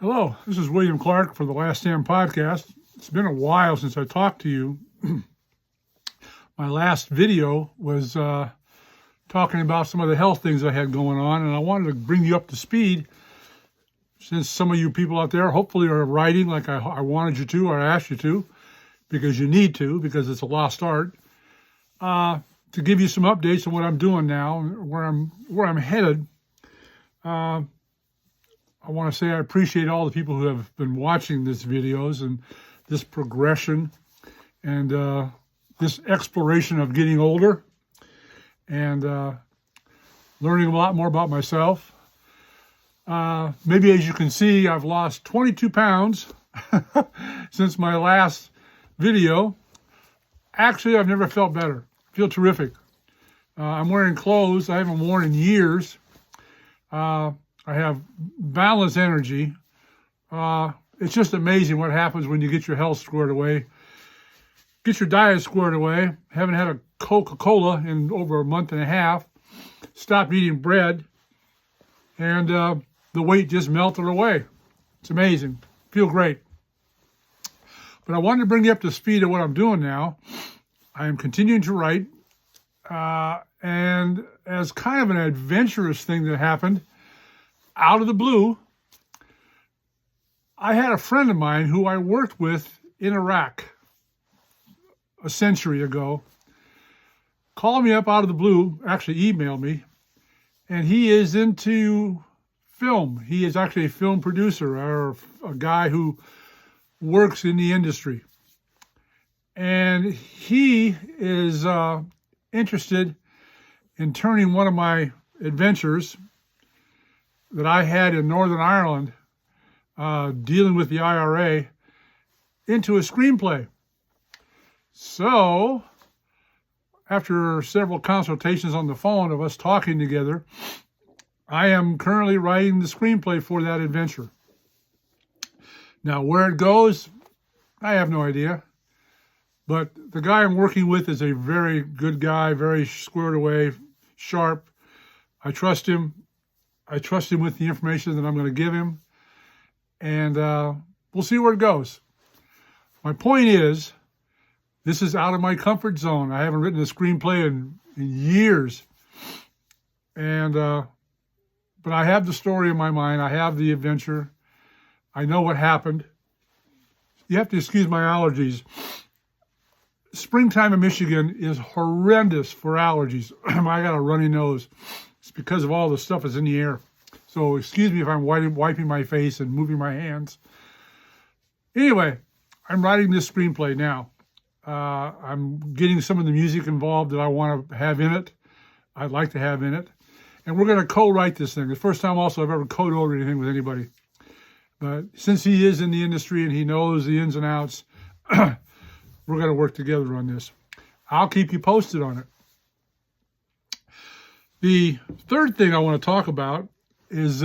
Hello, this is William Clark for the Last Stand podcast. It's been a while since I talked to you. My last video was talking about some of the health things I had going on, and I wanted to bring you up to speed since some of you people out there hopefully are writing like I wanted you to or I asked you to, because you need to, because it's a lost art, to give you some updates on what I'm doing now, where I'm headed. I want to say I appreciate all the people who have been watching these videos and this progression and this exploration of getting older and learning a lot more about myself. Maybe as you can see, I've lost 22 pounds since my last video. Actually, I've never felt better. I feel terrific. I'm wearing clothes I haven't worn in years. I have balanced energy. It's just amazing what happens when you get your health squared away. Get your diet squared away. Haven't had a Coca-Cola in over a month and a half. Stopped eating bread. And the weight just melted away. It's amazing. Feel great. But I wanted to bring you up to speed of what I'm doing now. I am continuing to write. And as kind of an adventurous thing that happened, out of the blue, I had a friend of mine who I worked with in Iraq a century ago call me up out of the blue, actually emailed me, and he is into film. He is actually a film producer or a guy who works in the industry. And he is interested in turning one of my adventures that I had in Northern Ireland, dealing with the IRA, into a screenplay. So, after several consultations on the phone of us talking together, I am currently writing the screenplay for that adventure. Now, where it goes, I have no idea. But the guy I'm working with is a very good guy, very squared away, sharp. I trust him. I trust him with the information that I'm going to give him, and we'll see where it goes. My point is, this is out of my comfort zone. I haven't written a screenplay in years, and but I have the story in my mind. I have the adventure. I know what happened. You have to excuse my allergies. Springtime in Michigan is horrendous for allergies. I got a runny nose. It's because of all the stuff that's in the air. So excuse me if I'm wiping my face and moving my hands. Anyway, I'm writing this screenplay now. I'm getting some of the music involved that I want to have in it. I'd like to have in it. And we're going to co-write this thing. The first time also I've ever co-wrote anything with anybody. But since he is in the industry and he knows the ins and outs, we're going to work together on this. I'll keep you posted on it. The third thing I want to talk about is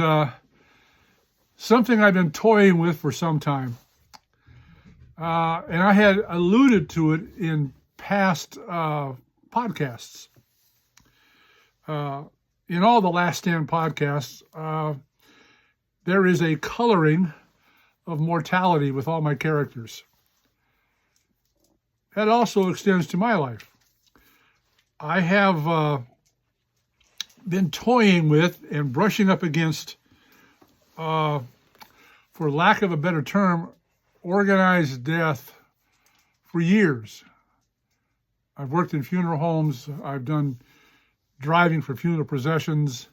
something I've been toying with for some time. And I had alluded to it in past podcasts. In all the Last Stand podcasts, there is a coloring of mortality with all my characters. That also extends to my life. I have been toying with and brushing up against, for lack of a better term, organized death for years. I've worked in funeral homes. I've done driving for funeral processions.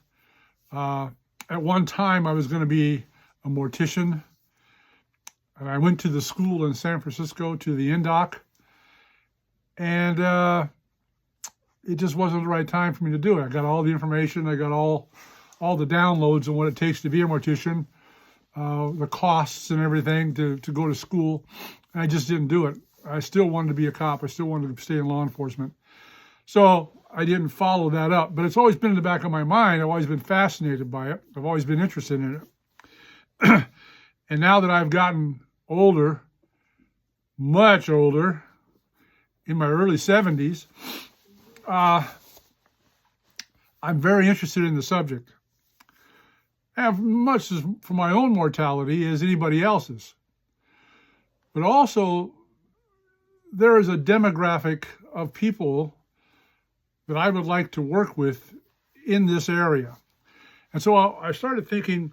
At one time, I was going to be a mortician. And I went to the school in San Francisco, to the NDOC. And it just wasn't the right time for me to do it. I got all the information. I got all the downloads on what it takes to be a mortician, the costs and everything to go to school. And I just didn't do it. I still wanted to be a cop. I still wanted to stay in law enforcement. So I didn't follow that up. But it's always been in the back of my mind. I've always been fascinated by it. I've always been interested in it. And now that I've gotten older, much older, in my early 70s, I'm very interested in the subject. have much for my own mortality as anybody else's. But also, there is a demographic of people that I would like to work with in this area. And so I started thinking,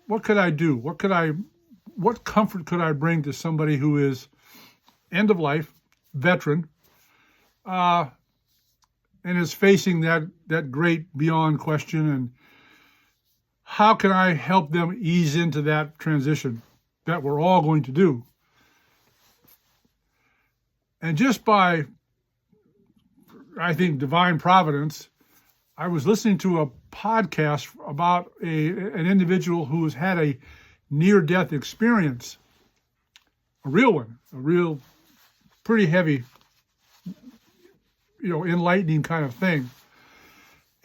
what could I do? What comfort could I bring to somebody who is end of life, veteran, and is facing that great beyond question, and how can I help them ease into that transition that we're all going to do? And just by, I think, divine providence, I was listening to a podcast about an individual who has had a near-death experience, a real one, a real pretty heavy, enlightening kind of thing.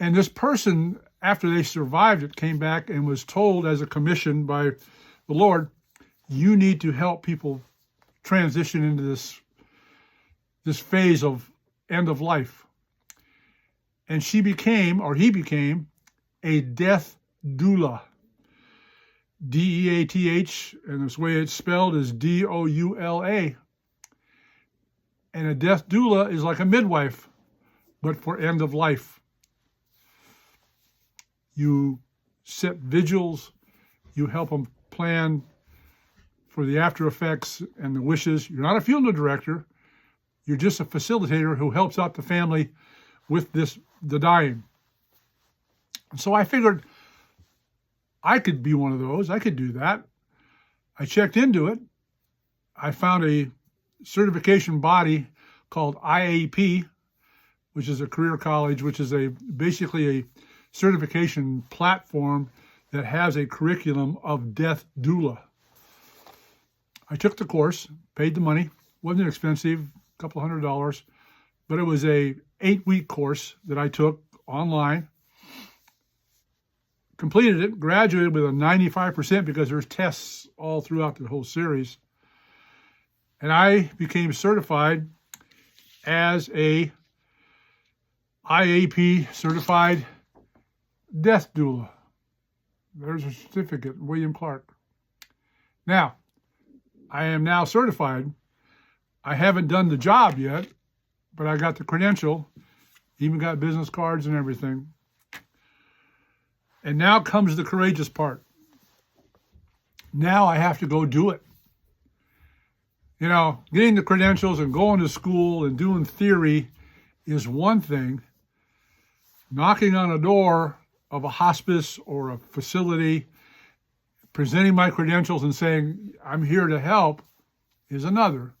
And this person, after they survived it, came back and was told as a commission by the Lord, you need to help people transition into this phase of end of life. And he became a death doula. D-E-A-T-H, and this way it's spelled is D-O-U-L-A. And a death doula is like a midwife, but for end of life. You set vigils, you help them plan for the after effects and the wishes. You're not a funeral director. You're just a facilitator who helps out the family with the dying. So I figured I could be one of those. I could do that. I checked into it. I found a certification body called IAP, which is a career college, which is basically a certification platform that has a curriculum of death doula. I took the course, paid the money. Wasn't expensive, a couple $100, but it was a 8-week course that I took online. Completed it, graduated with a 95% because there's tests all throughout the whole series. And I became certified as a IAP certified death doula. There's a certificate, William Clark. Now, I am now certified. I haven't done the job yet, but I got the credential, even got business cards and everything. And now comes the courageous part. Now I have to go do it. Getting the credentials and going to school and doing theory is one thing. Knocking on a door of a hospice or a facility, presenting my credentials and saying, I'm here to help, is another.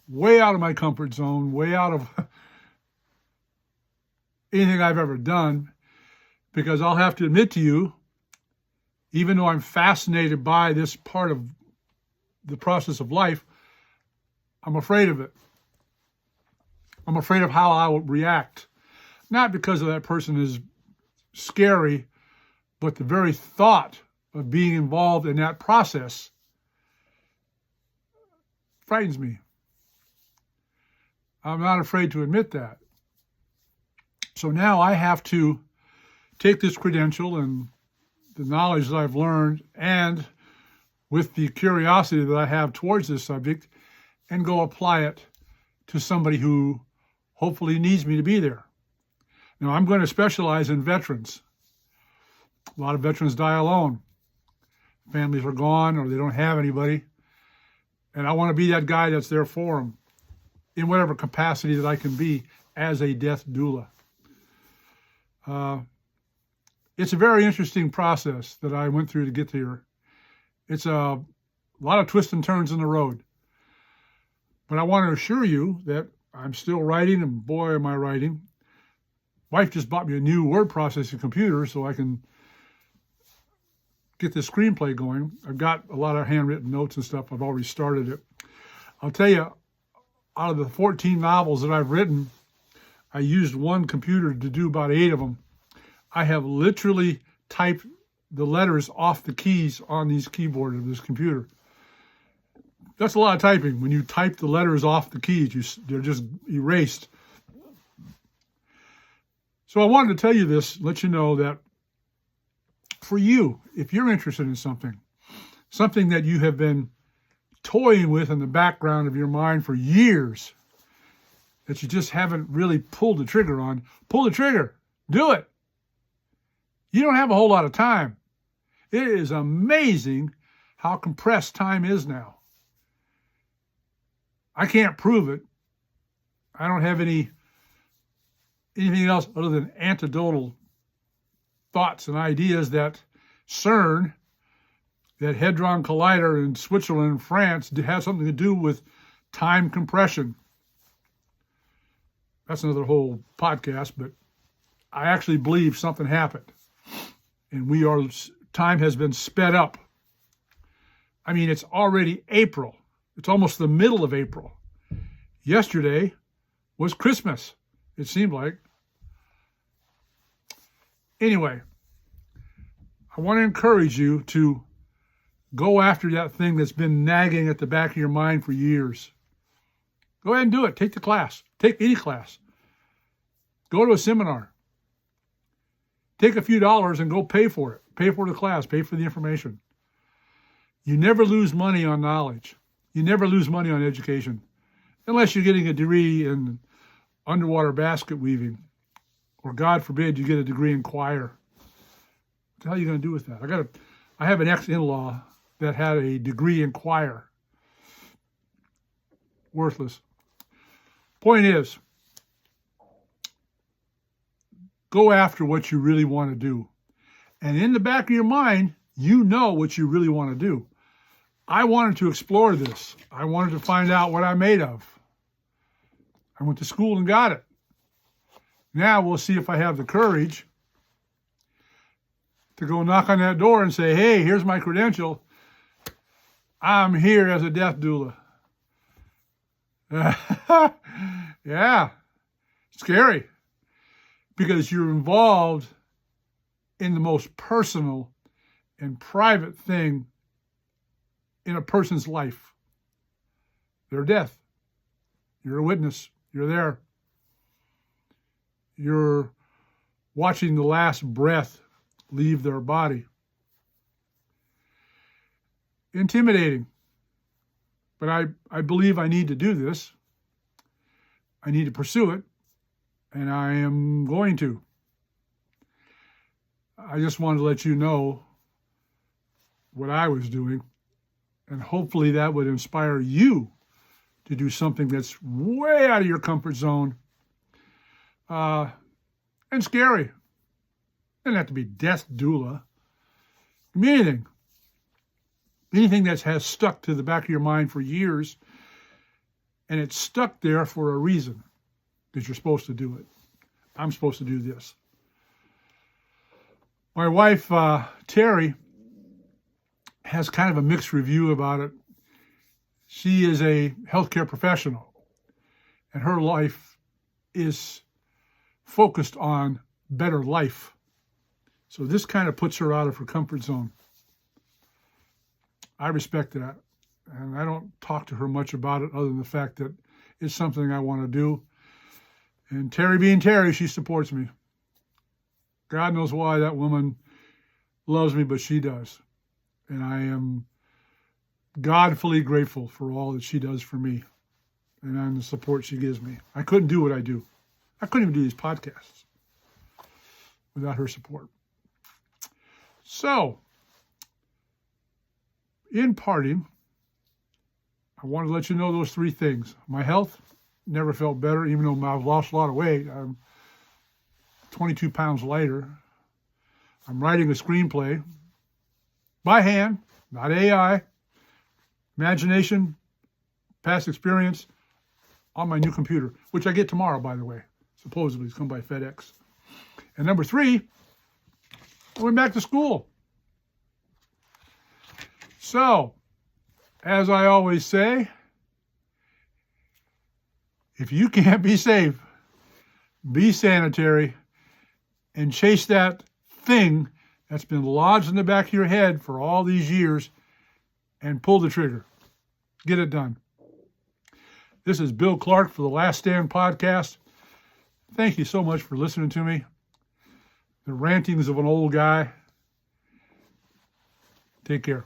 Way out of my comfort zone, way out of anything I've ever done, because I'll have to admit to you, even though I'm fascinated by this part of the process of life, I'm afraid of it. I'm afraid of how I will react. Not because of that person is scary, but the very thought of being involved in that process frightens me. I'm not afraid to admit that. So now I have to take this credential and the knowledge that I've learned, and with the curiosity that I have towards this subject, and go apply it to somebody who hopefully needs me to be there. Now, I'm going to specialize in veterans. A lot of veterans die alone. Families are gone or they don't have anybody. And I want to be that guy that's there for them in whatever capacity that I can be as a death doula. It's a very interesting process that I went through to get here. It's a lot of twists and turns in the road. But I want to assure you that I'm still writing, and boy, am I writing. Wife just bought me a new word processing computer so I can get this screenplay going. I've got a lot of handwritten notes and stuff. I've already started it. I'll tell you, out of the 14 novels that I've written, I used one computer to do about 8 of them. I have literally typed the letters off the keys on these keyboard of this computer. That's a lot of typing. When you type the letters off the keys, they're just erased. So I wanted to tell you this, let you know that for you, if you're interested in something that you have been toying with in the background of your mind for years, that you just haven't really pulled the trigger on, pull the trigger. Do it. You don't have a whole lot of time. It is amazing how compressed time is now. I can't prove it. I don't have anything else other than anecdotal thoughts and ideas that CERN, that Hadron Collider in Switzerland and France, has something to do with time compression. That's another whole podcast, but I actually believe something happened. And time has been sped up. I mean, it's already April. It's almost the middle of April. Yesterday was Christmas, it seemed like. Anyway, I want to encourage you to go after that thing that's been nagging at the back of your mind for years. Go ahead and do it. Take the class. Take any class. Go to a seminar. Take a few dollars and go pay for it. Pay for the class. Pay for the information. You never lose money on knowledge. You never lose money on education. Unless you're getting a degree in underwater basket weaving. Or God forbid you get a degree in choir. What the hell are you going to do with that? I have an ex-in-law that had a degree in choir. Worthless. Point is, go after what you really want to do. And in the back of your mind, you know what you really want to do. I wanted to explore this. I wanted to find out what I'm made of. I went to school and got it. Now we'll see if I have the courage to go knock on that door and say, hey, here's my credential. I'm here as a death doula. Yeah, scary. Because you're involved in the most personal and private thing in a person's life. Their death. You're a witness. You're there. You're watching the last breath leave their body. Intimidating. But I believe I need to do this. I need to pursue it. And I am going to. I just wanted to let you know what I was doing. And hopefully that would inspire you to do something that's way out of your comfort zone. And scary. Doesn't have to be death doula. It can be anything. Anything that has stuck to the back of your mind for years. And it's stuck there for a reason. Because you're supposed to do it. I'm supposed to do this. My wife, Terry, has kind of a mixed review about it. She is a healthcare professional, and her life is focused on better life. So this kind of puts her out of her comfort zone. I respect that, and I don't talk to her much about it other than the fact that it's something I want to do. And Terry being Terry, she supports me. God knows why that woman loves me, but she does. And I am godfully grateful for all that she does for me and the support she gives me. I couldn't do what I do. I couldn't even do these podcasts without her support. So, in parting, I wanted to let you know those three things. My health never felt better, even though I've lost a lot of weight. I'm 22 pounds lighter. I'm writing a screenplay by hand, not AI. Imagination, past experience on my new computer, which I get tomorrow, by the way. Supposedly, it's come by FedEx. And number three, I went back to school. So, as I always say, if you can't be safe, be sanitary and chase that thing that's been lodged in the back of your head for all these years and pull the trigger. Get it done. This is Bill Clark for the Last Stand podcast. Thank you so much for listening to me. The rantings of an old guy. Take care.